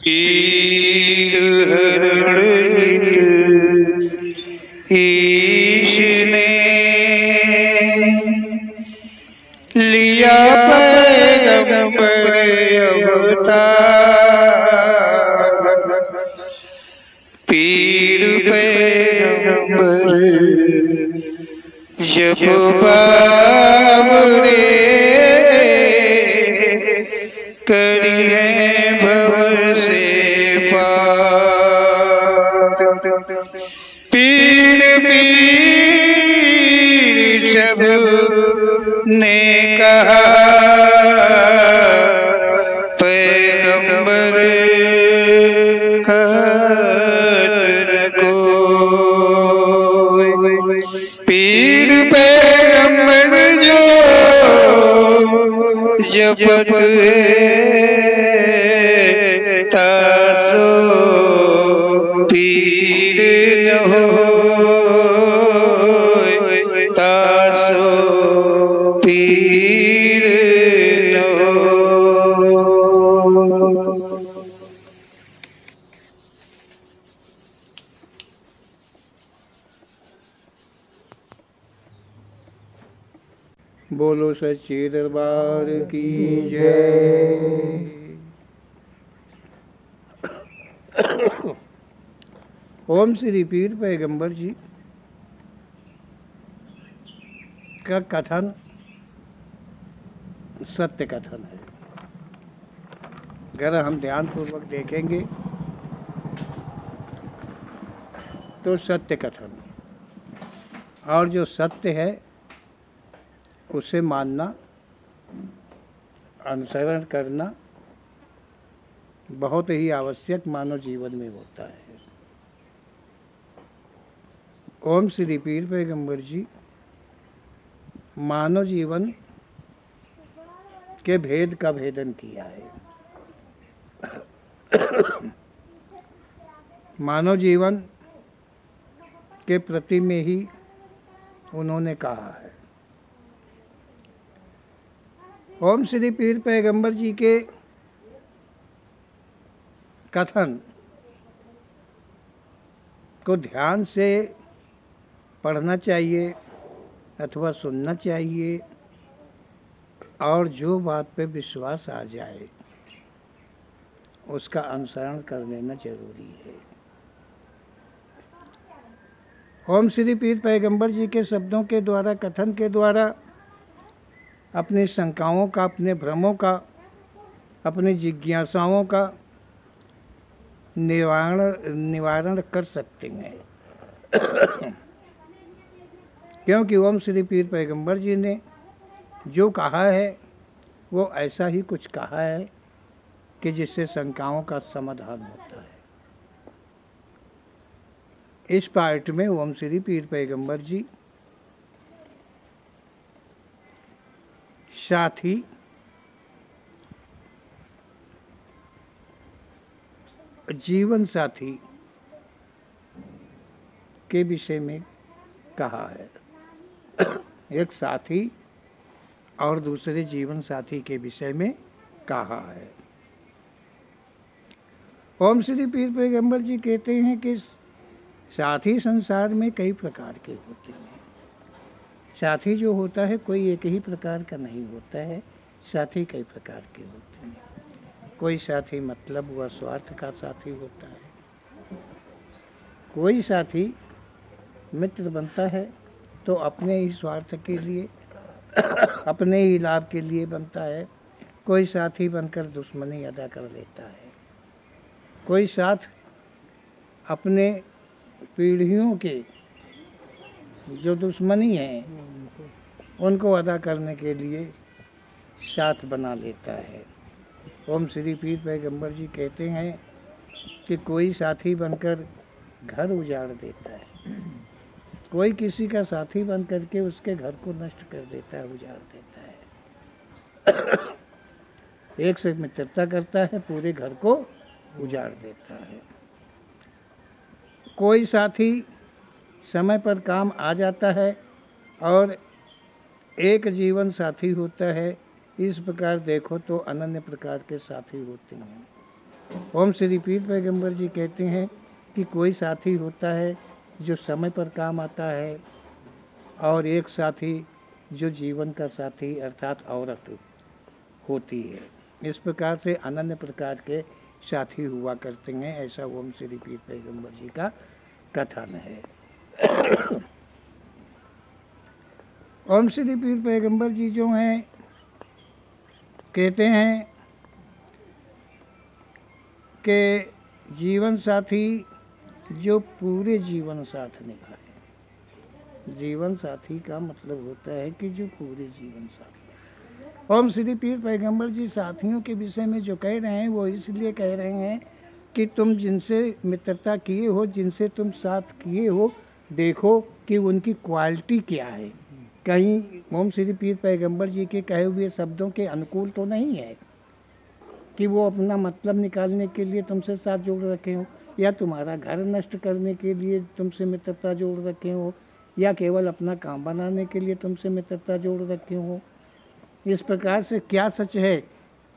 पीर हरण ईश ने लिया पैगंबर अवतार। पीर पैगंबर जब बाबरे करी है भव से पार। पीर पीर सब ने कहा पैगंबर कहत न कोई। पीर पैगंबर जो जपत तासो पीर न होय, तासो पीर न होय। बोलो सच्चे दरबार की जय। ओम श्री पीर पैगंबर जी का कथन सत्य कथन है। अगर हम ध्यान पूर्वक देखेंगे तो सत्य कथन, और जो सत्य है उसे मानना, अनुसरण करना बहुत ही आवश्यक मानव जीवन में होता है। ओम श्री पीर पैगंबर जी मानव जीवन के भेद का भेदन किया है। मानव जीवन के प्रति में ही उन्होंने कहा है। ओम श्री पीर पैगंबर जी के कथन को ध्यान से पढ़ना चाहिए अथवा सुनना चाहिए, और जो बात पे विश्वास आ जाए उसका अनुसरण कर लेना जरूरी है। ओम श्री पीर पैगंबर जी के शब्दों के द्वारा, कथन के द्वारा अपनी शंकाओं का, अपने भ्रमों का, अपनी जिज्ञासाओं का निवारण कर सकते हैं। क्योंकि ओम श्री पीर पैगंबर जी ने जो कहा है वो ऐसा ही कुछ कहा है कि जिससे शंकाओं का समाधान होता है। इस पार्ट में ओम श्री पीर पैगंबर जी साथी, जीवन साथी के विषय में कहा है। एक साथी और दूसरे जीवन साथी के विषय में कहा है। ओम श्री पीर पैगंबर जी कहते हैं कि साथी संसार में कई प्रकार के होते हैं। साथी जो होता है कोई एक ही प्रकार का नहीं होता है, साथी कई प्रकार के होते हैं। कोई साथी मतलब व स्वार्थ का साथी होता है, कोई साथी मित्र बनता है तो अपने ही स्वार्थ के लिए, अपने ही लाभ के लिए बनता है। कोई साथी बनकर दुश्मनी अदा कर देता है। कोई साथ अपने पीढ़ियों के जो दुश्मनी है उनको अदा करने के लिए साथ बना लेता है। ओम श्री पीर पैगंबर जी कहते हैं कि कोई साथी बनकर घर उजाड़ देता है, कोई किसी का साथी बन करके उसके घर को नष्ट कर देता है, उजाड़ देता है। एक से मित्रता करता है, पूरे घर को उजाड़ देता है। कोई साथी समय पर काम आ जाता है और एक जीवन साथी होता है। इस प्रकार देखो तो अनन्य प्रकार के साथी होते हैं। ओम श्री पीर पैगंबर जी कहते हैं कि कोई साथी होता है जो समय पर काम आता है, और एक साथी जो जीवन का साथी अर्थात औरत होती है। इस प्रकार से अनन्य प्रकार के साथी हुआ करते हैं, ऐसा ओम श्री पीर पैगंबर जी का कथन है। ओम श्री पीर पैगंबर जी जो हैं कहते हैं कि जीवन साथी जो पूरे जीवन साथ निभाए। जीवन साथी का मतलब होता है कि जो पूरे जीवन साथ। ओम श्री पीर पैगंबर जी साथियों के विषय में जो कह रहे हैं वो इसलिए कह रहे हैं कि तुम जिनसे मित्रता किए हो, जिनसे तुम साथ किए हो, देखो कि उनकी क्वालिटी क्या है। कहीं ओम श्री पीर पैगंबर जी के कहे हुए शब्दों के अनुकूल तो नहीं है कि वो अपना मतलब निकालने के लिए तुमसे साथ जोड़ रखे हो, या तुम्हारा घर नष्ट करने के लिए तुमसे मित्रता जोड़ रखे हो, या केवल अपना काम बनाने के लिए तुमसे मित्रता जोड़ रखे हो। इस प्रकार से क्या सच है,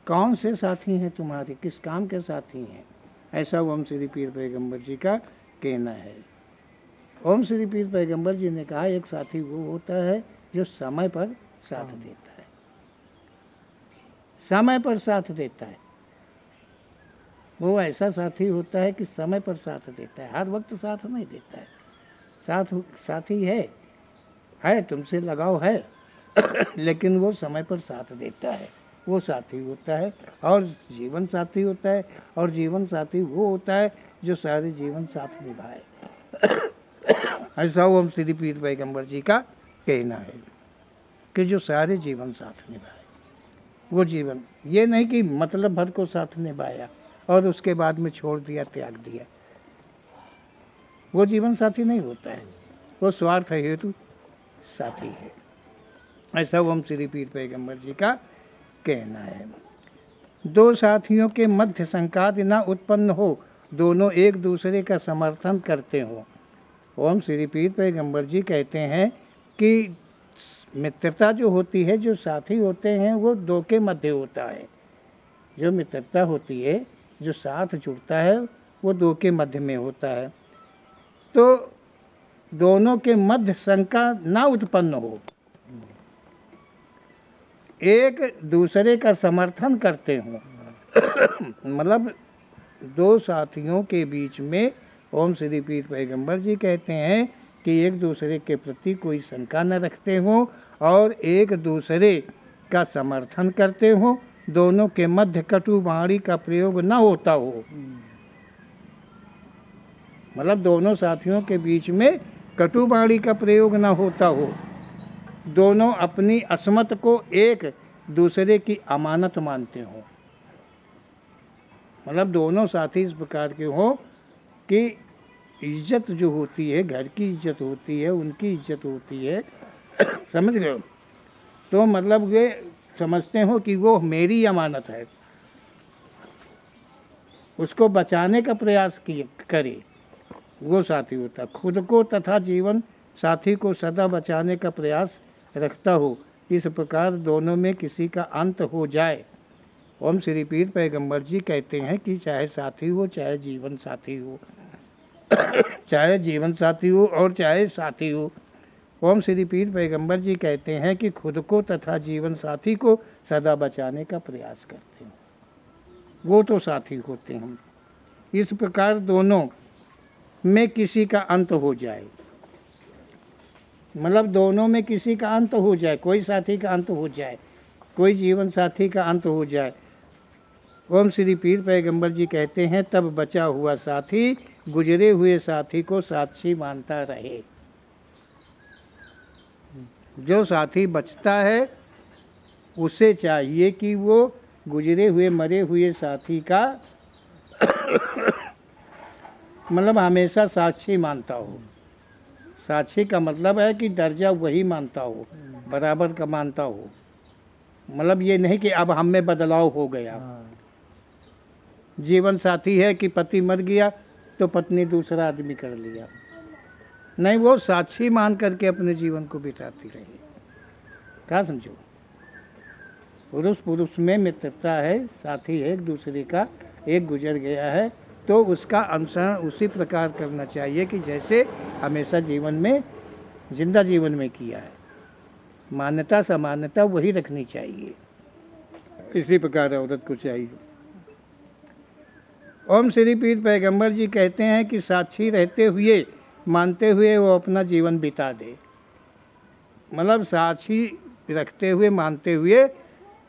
कौन से साथी हैं तुम्हारे, किस काम के साथी हैं, ऐसा ओम श्री पीर पैगंबर जी का कहना है। ओम श्री पीर पैगंबर जी ने कहा एक साथी वो होता है जो समय पर साथ देता है, समय पर साथ देता है। वो ऐसा साथी होता है कि समय पर साथ देता है, हर वक्त साथ नहीं देता है। साथी है तुमसे लगाव है लेकिन वो समय पर साथ देता है, वो साथी होता है। और जीवन साथी होता है, और जीवन साथी वो होता है जो सारे जीवन साथ निभाए। ऐसा ओम श्री पीर पैगंबर जी का कहना है कि जो सारे जीवन साथ निभाए। वो जीवन ये नहीं कि मतलब भर को साथ निभाया और उसके बाद में छोड़ दिया, त्याग दिया, वो जीवन साथी नहीं होता है, वो स्वार्थ हेतु साथी है। ऐसा ओम श्री पीर पैगंबर जी का कहना है। दो साथियों के मध्य संघात न उत्पन्न हो, दोनों एक दूसरे का समर्थन करते हो। ओम श्री पीर पैगंबर जी कहते हैं कि मित्रता जो होती है, जो साथी होते हैं, वो दो के मध्य होता है। जो मित्रता होती है, जो साथ जुड़ता है, वो दो के मध्य में होता है। तो दोनों के मध्य शंका ना उत्पन्न हो, एक दूसरे का समर्थन करते हो। मतलब दो साथियों के बीच में ओम श्री पीर पैगंबर जी कहते हैं कि एक दूसरे के प्रति कोई शंका न रखते हो और एक दूसरे का समर्थन करते हो, दोनों के मध्य कटु वाणी का प्रयोग न होता हो। मतलब दोनों साथियों के बीच में कटु वाणी का प्रयोग न होता हो, दोनों अपनी असमत को एक दूसरे की अमानत मानते हो। मतलब दोनों साथी इस प्रकार के हो कि इज्जत जो होती है, घर की इज्जत होती है, उनकी इज्जत होती है, समझ गए हो। तो मतलब वे समझते हो कि वो मेरी अमानत है, उसको बचाने का प्रयास करे, वो साथी होता। खुद को तथा जीवन साथी को सदा बचाने का प्रयास रखता हो, इस प्रकार दोनों में किसी का अंत हो जाए। ओम श्री पीर पैगंबर जी कहते हैं कि चाहे साथी हो, चाहे जीवन साथी हो चाहे जीवन साथी हो और चाहे साथी हो, ओम श्री पीर पैगंबर जी कहते हैं कि खुद को तथा जीवन साथी को सदा बचाने का प्रयास करते हैं, वो तो साथी होते हैं। इस प्रकार दोनों में किसी का अंत हो जाए, मतलब दोनों में किसी का अंत हो जाए, कोई साथी का अंत हो जाए, कोई जीवन साथी का अंत हो जाए। ओम श्री पीर पैगंबर जी कहते हैं तब बचा हुआ साथी गुजरे हुए साथी को साक्षी मानता रहे। जो साथी बचता है उसे चाहिए कि वो गुजरे हुए मरे हुए साथी का मतलब हमेशा साक्षी मानता हो। साक्षी का मतलब है कि दर्जा वही मानता हो, बराबर का मानता हो। मतलब ये नहीं कि अब हम में बदलाव हो गया। जीवन साथी है कि पति मर गया तो पत्नी दूसरा आदमी कर लिया, नहीं, वो साक्षी मान करके अपने जीवन को बिताती रही। क्या समझो, पुरुष पुरुष में मित्रता है, साथी है एक दूसरे का एक गुजर गया है तो उसका अनुसरण उसी प्रकार करना चाहिए कि जैसे हमेशा जीवन में, जिंदा जीवन में किया है। मान्यता समानता वही रखनी चाहिए, इसी प्रकार औरत को चाहिए। ओम श्री पीर पैगंबर जी कहते हैं कि साक्षी रहते हुए, मानते हुए वो अपना जीवन बिता दे। मतलब साक्षी रखते हुए, मानते हुए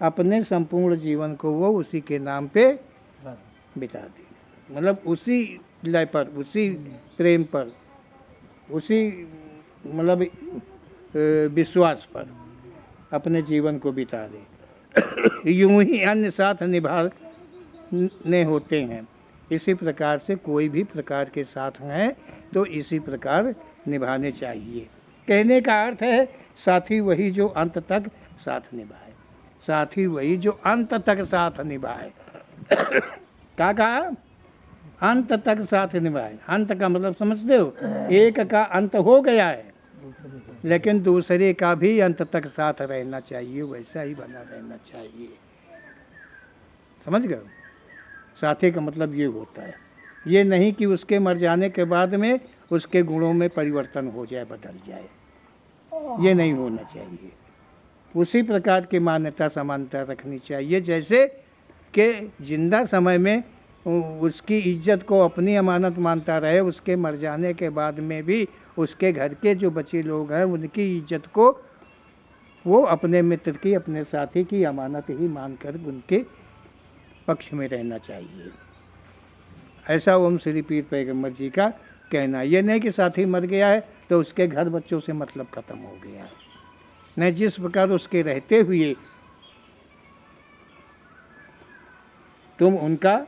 अपने संपूर्ण जीवन को वो उसी के नाम पे बिता दे। मतलब उसी लय पर, उसी प्रेम पर, उसी मतलब विश्वास पर अपने जीवन को बिता दे। यूं ही अन्य साथ निभाने होते हैं। इसी प्रकार से कोई भी प्रकार के साथ हैं तो इसी प्रकार निभाने चाहिए। कहने का अर्थ है साथी वही जो अंत तक साथ निभाए, साथी वही जो अंत तक साथ निभाए। क्या कहा? अंत तक साथ निभाए। अंत का मतलब समझते हो? एक का अंत हो गया है लेकिन दूसरे का भी अंत तक साथ रहना चाहिए, वैसा ही बना रहना चाहिए। समझ गए? साथी का मतलब ये होता है, ये नहीं कि उसके मर जाने के बाद में उसके गुणों में परिवर्तन हो जाए, बदल जाए, ये नहीं होना चाहिए। उसी प्रकार की मान्यता समानता रखनी चाहिए जैसे कि जिंदा समय में उसकी इज्जत को अपनी अमानत मानता रहे, उसके मर जाने के बाद में भी उसके घर के जो बचे लोग हैं उनकी इज्जत को वो अपने मित्र की, अपने साथी की अमानत ही मानकर उनके पक्ष में रहना चाहिए। ऐसा ओम श्री पीर पैगंबर जी का कहना। ये नहीं कि साथी मर गया है तो उसके घर बच्चों से मतलब खत्म हो गया है। नहीं, जिस प्रकार उसके रहते हुए तुम उनका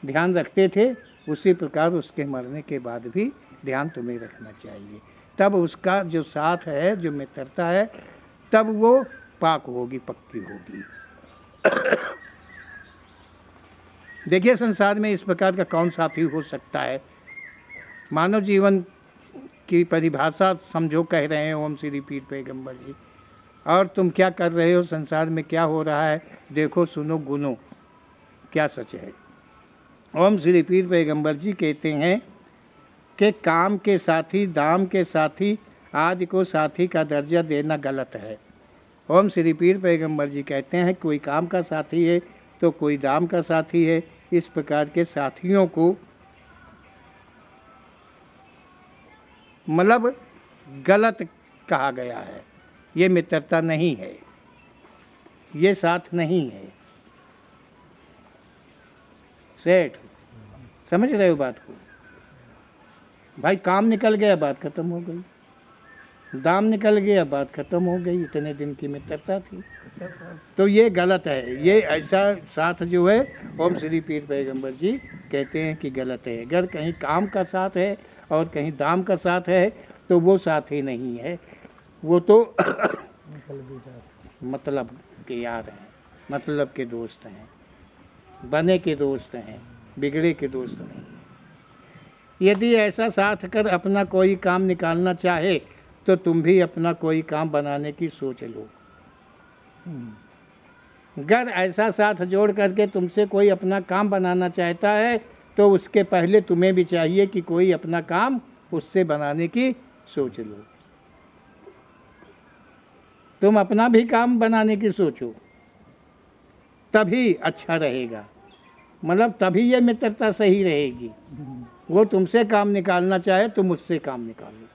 ध्यान रखते थे उसी प्रकार उसके मरने के बाद भी ध्यान तुम्हें रखना चाहिए। तब उसका जो साथ है, जो मित्रता है, तब वो पाक होगी, पक्की होगी। देखिए संसार में इस प्रकार का कौन साथी हो सकता है? मानव जीवन की परिभाषा समझो कह रहे हैं ओम श्री पीर पैगंबर जी, और तुम क्या कर रहे हो, संसार में क्या हो रहा है, देखो सुनो गुनो, क्या सच है। ओम श्री पीर पैगंबर जी कहते हैं कि काम के साथी, दाम के साथी आदि को साथी का दर्जा देना गलत है। ओम श्री पीर पैगंबर जी कहते हैं कोई काम का साथी है तो कोई दाम का साथी है। इस प्रकार के साथियों को मतलब गलत कहा गया है। ये मित्रता नहीं है, ये साथ नहीं है। सेठ समझ रहे हो बात को? भाई काम निकल गया, बात खत्म हो गई, दाम निकल गया, बात खत्म हो गई, इतने दिन की मित्रता थी। तो ये गलत है। ये ऐसा साथ जो है ओम श्री पीर पैगंबर जी कहते हैं कि गलत है। अगर कहीं काम का साथ है और कहीं दाम का साथ है तो वो साथ ही नहीं है, वो तो मतलब के यार हैं, मतलब के दोस्त हैं, बने के दोस्त हैं, बिगड़े के दोस्त नहीं। यदि ऐसा साथ कर अपना कोई काम निकालना चाहे तो तुम भी अपना कोई काम बनाने की सोच लो। अगर ऐसा साथ जोड़ करके तुमसे कोई अपना काम बनाना चाहता है तो उसके पहले तुम्हें भी चाहिए कि कोई अपना काम उससे बनाने की सोच लो। तुम अपना भी काम बनाने की सोचो, तभी अच्छा रहेगा। मतलब तभी ये मित्रता सही रहेगी। वो तुमसे काम निकालना चाहे तुम उससे काम निकालो,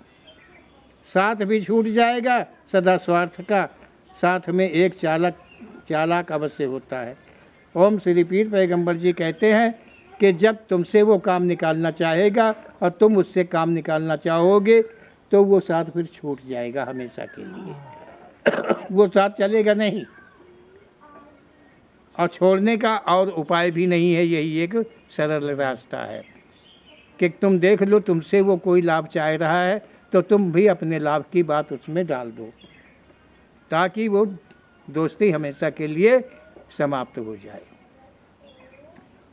साथ भी छूट जाएगा सदा स्वार्थ का। साथ में एक चालाक अवश्य होता है। ओम श्री पीर पैगंबर जी कहते हैं कि जब तुमसे वो काम निकालना चाहेगा और तुम उससे काम निकालना चाहोगे तो वो साथ फिर छूट जाएगा हमेशा के लिए। वो साथ चलेगा नहीं, और छोड़ने का और उपाय भी नहीं है। यही एक सरल रास्ता है कि तुम देख लो तुमसे वो कोई लाभ चाह रहा है तो तुम भी अपने लाभ की बात उसमें डाल दो, ताकि वो दोस्ती हमेशा के लिए समाप्त हो जाए।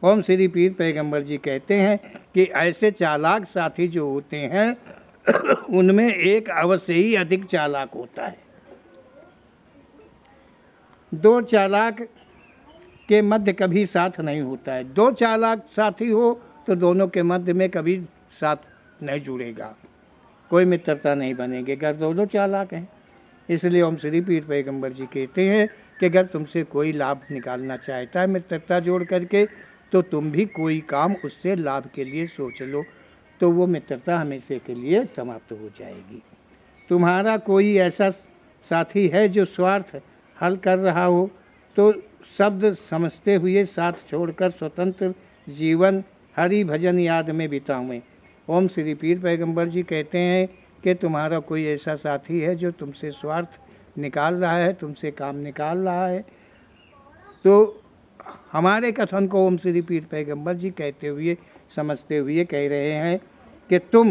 ओम श्री पीर पैगंबर जी कहते हैं कि ऐसे चालाक साथी जो होते हैं उनमें एक अवश्य ही अधिक चालाक होता है। दो चालाक के मध्य कभी साथ नहीं होता है। दो चालाक साथी हो तो दोनों के मध्य में कभी साथ नहीं जुड़ेगा, कोई मित्रता नहीं बनेगी अगर दो चालाक हैं। इसलिए ओम श्री पीर पैगंबर जी कहते हैं कि अगर तुमसे कोई लाभ निकालना चाहता है मित्रता जोड़ करके, तो तुम भी कोई काम उससे लाभ के लिए सोच लो, तो वो मित्रता हमेशा के लिए समाप्त हो जाएगी। तुम्हारा कोई ऐसा साथी है जो स्वार्थ हल कर रहा हो, तो शब्द समझते हुए साथ छोड़कर स्वतंत्र जीवन हरि भजन याद में बितावें। ओम श्री पीर पैगंबर जी कहते हैं कि तुम्हारा कोई ऐसा साथी है जो तुमसे स्वार्थ निकाल रहा है, तुमसे काम निकाल रहा है, तो हमारे कथन को ओम श्री पीर पैगंबर जी कहते हुए समझते हुए कह रहे हैं कि तुम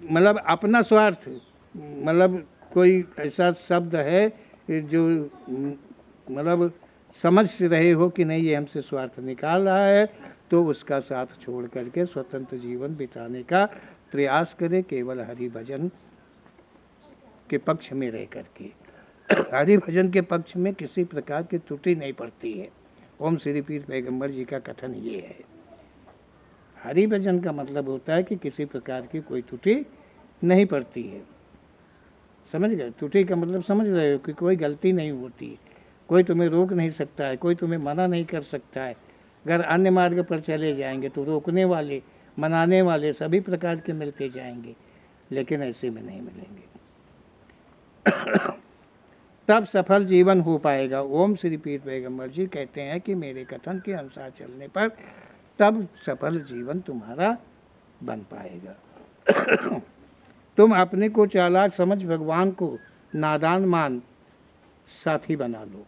मतलब अपना स्वार्थ, मतलब कोई ऐसा शब्द है जो मतलब समझ रहे हो कि नहीं ये हमसे स्वार्थ निकाल रहा है, तो उसका साथ छोड़ करके स्वतंत्र जीवन बिताने का प्रयास करें, केवल हरि भजन के पक्ष में रह करके। हरि भजन के पक्ष में किसी प्रकार की त्रुटि नहीं पड़ती है। ओम श्री पीर पैगंबर जी का कथन ये है। हरि भजन का मतलब होता है कि किसी प्रकार की कोई त्रुटि नहीं पड़ती है। समझ गए? त्रुटि का मतलब समझ रहे हो कि कोई गलती नहीं होती, कोई तुम्हें रोक नहीं सकता है, कोई तुम्हें मना नहीं कर सकता है। अगर अन्य मार्ग पर चले जाएंगे तो रोकने वाले, मनाने वाले सभी प्रकार के मिलते जाएंगे, लेकिन ऐसे में नहीं मिलेंगे। तब सफल जीवन हो पाएगा। ओम श्री पीर पैगंबर जी कहते हैं कि मेरे कथन के अनुसार चलने पर तब सफल जीवन तुम्हारा बन पाएगा। तुम अपने को चालाक समझ भगवान को नादान मान साथी बना लो।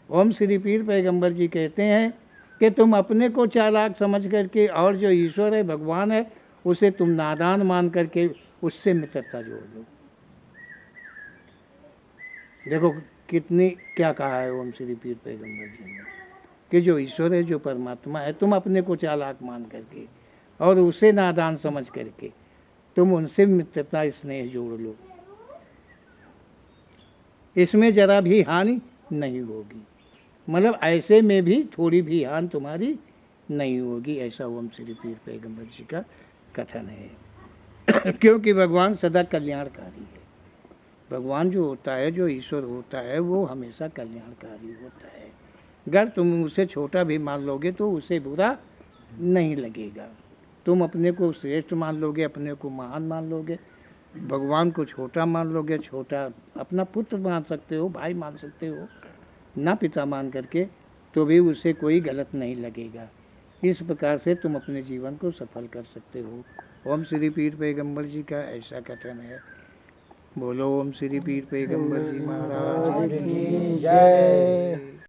ओम श्री पीर पैगंबर जी कहते हैं कि तुम अपने को चालाक समझ करके और जो ईश्वर है, भगवान है, उसे तुम नादान मान करके उससे मित्रता जोड़ लो। देखो कितनी क्या कहा है ओम श्री पीर पैगंबर जी ने कि जो ईश्वर है, जो परमात्मा है, तुम अपने को चालाक मान करके और उसे नादान समझ करके तुम उनसे मित्रता स्नेह जोड़ लो, इसमें जरा भी हानि नहीं होगी। मतलब ऐसे में भी थोड़ी भी हानि तुम्हारी नहीं होगी, ऐसा ओम श्री पीर पैगंबर जी का कथन है। क्योंकि भगवान सदा कल्याणकारी है। भगवान जो होता है, जो ईश्वर होता है, वो हमेशा कल्याणकारी होता है। अगर तुम उसे छोटा भी मान लोगे तो उसे बुरा नहीं लगेगा। तुम अपने को श्रेष्ठ मान लोगे, अपने को महान मान लोगे, भगवान को छोटा मान लोगे, छोटा अपना पुत्र मान सकते हो, भाई मान सकते हो, ना पिता मान करके, तो भी उसे कोई गलत नहीं लगेगा। इस प्रकार से तुम अपने जीवन को सफल कर सकते हो। ओम श्री पीर पैगंबर जी का ऐसा कथन है। बोलो ओम श्री पीर पैगंबर जी महाराज की जय।